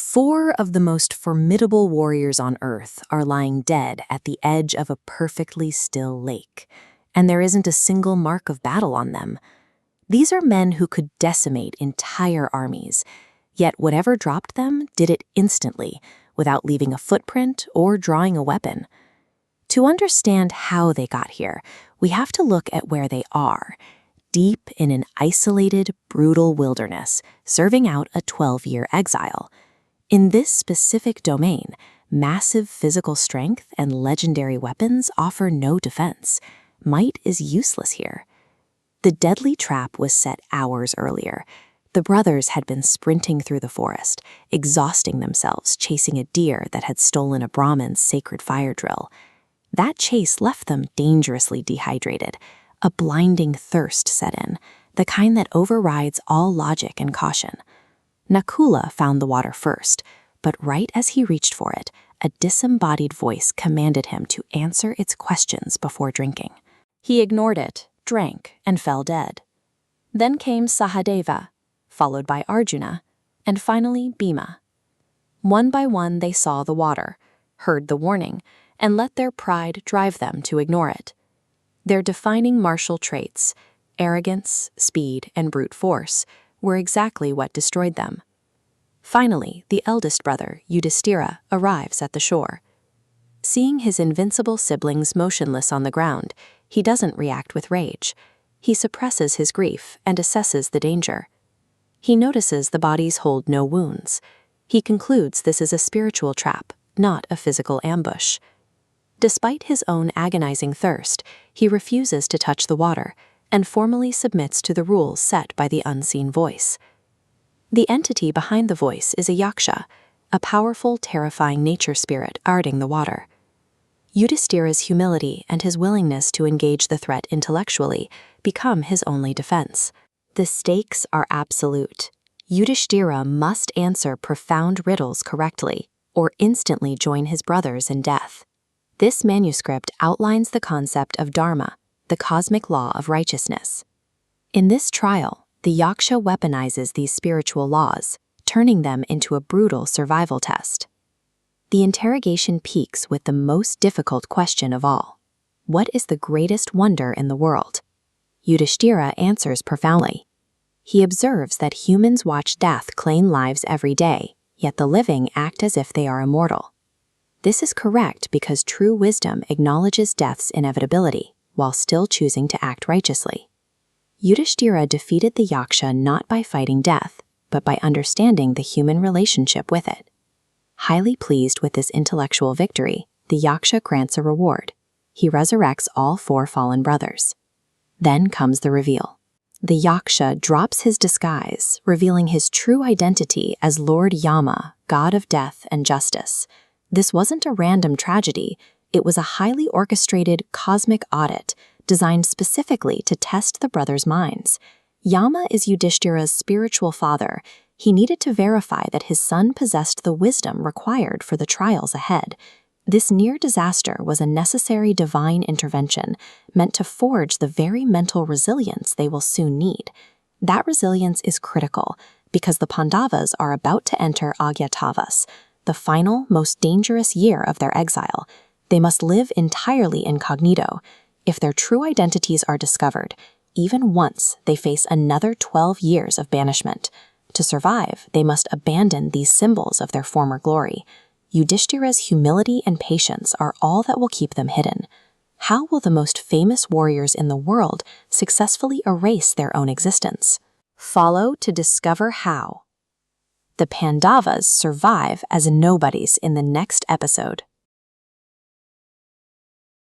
Four of the most formidable warriors on Earth are lying dead at the edge of a perfectly still lake, and there isn't a single mark of battle on them. These are men who could decimate entire armies, yet whatever dropped them did it instantly, without leaving a footprint or drawing a weapon. To understand how they got here, we have to look at where they are, deep in an isolated, brutal wilderness, serving out a 12-year exile. In this specific domain, massive physical strength and legendary weapons offer no defense. Might is useless here. The deadly trap was set hours earlier. The brothers had been sprinting through the forest, exhausting themselves chasing a deer that had stolen a Brahmin's sacred fire drill. That chase left them dangerously dehydrated. A blinding thirst set in, the kind that overrides all logic and caution. Nakula found the water first, but right as he reached for it, a disembodied voice commanded him to answer its questions before drinking. He ignored it, drank, and fell dead. Then came Sahadeva, followed by Arjuna, and finally Bhima. One by one they saw the water, heard the warning, and let their pride drive them to ignore it. Their defining martial traits, arrogance, speed, and brute force, were exactly what destroyed them. Finally, the eldest brother, Yudhishthira, arrives at the shore. Seeing his invincible siblings motionless on the ground, he doesn't react with rage. He suppresses his grief and assesses the danger. He notices the bodies hold no wounds. He concludes this is a spiritual trap, not a physical ambush. Despite his own agonizing thirst, he refuses to touch the water and formally submits to the rules set by the unseen voice. The entity behind the voice is a yaksha, a powerful, terrifying nature spirit guarding the water. Yudhishthira's humility and his willingness to engage the threat intellectually become his only defense. The stakes are absolute. Yudhishthira must answer profound riddles correctly, or instantly join his brothers in death. This manuscript outlines the concept of dharma, the cosmic law of righteousness. In this trial, the yaksha weaponizes these spiritual laws, turning them into a brutal survival test. The interrogation peaks with the most difficult question of all. What is the greatest wonder in the world? Yudhishthira answers profoundly. He observes that humans watch death claim lives every day, yet the living act as if they are immortal. This is correct because true wisdom acknowledges death's inevitability, while still choosing to act righteously. Yudhishthira defeated the yaksha not by fighting death, but by understanding the human relationship with it. Highly pleased with this intellectual victory, the yaksha grants a reward. He resurrects all four fallen brothers. Then comes the reveal. The yaksha drops his disguise, revealing his true identity as Lord Yama, god of death and justice. This wasn't a random tragedy. It was a highly orchestrated cosmic audit designed specifically to test the brothers' minds. Yama is Yudhishthira's spiritual father. He needed to verify that his son possessed the wisdom required for the trials ahead. This near disaster was a necessary divine intervention, meant to forge the very mental resilience they will soon need. That resilience is critical, because the Pandavas are about to enter Ajnatavas, the final, most dangerous year of their exile. They must live entirely incognito. If their true identities are discovered, even once they face another 12 years of banishment. To survive, they must abandon these symbols of their former glory. Yudhishthira's humility and patience are all that will keep them hidden. How will the most famous warriors in the world successfully erase their own existence? Follow to discover how. The Pandavas survive as nobodies in the next episode.